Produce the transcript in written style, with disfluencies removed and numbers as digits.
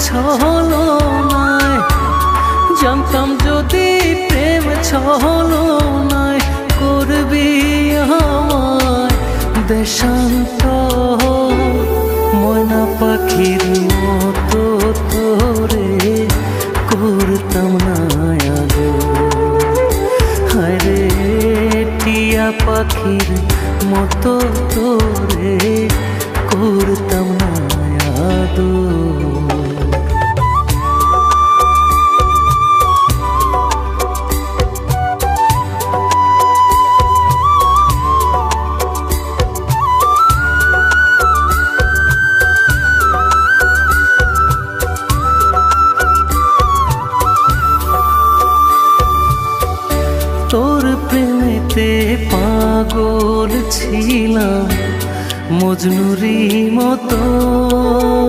ছলনায়, জানতাম যদি প্রেম ছলনায় করবি আমায় দেশান্তর। ময়না পাখির মতো তোরে করতাম না আদর, হায়রে টিয়া পাখির মতো তোরে করতাম না আদর। তোর প্রেমেতে পাগল ছিলাম মজনুরি মতো।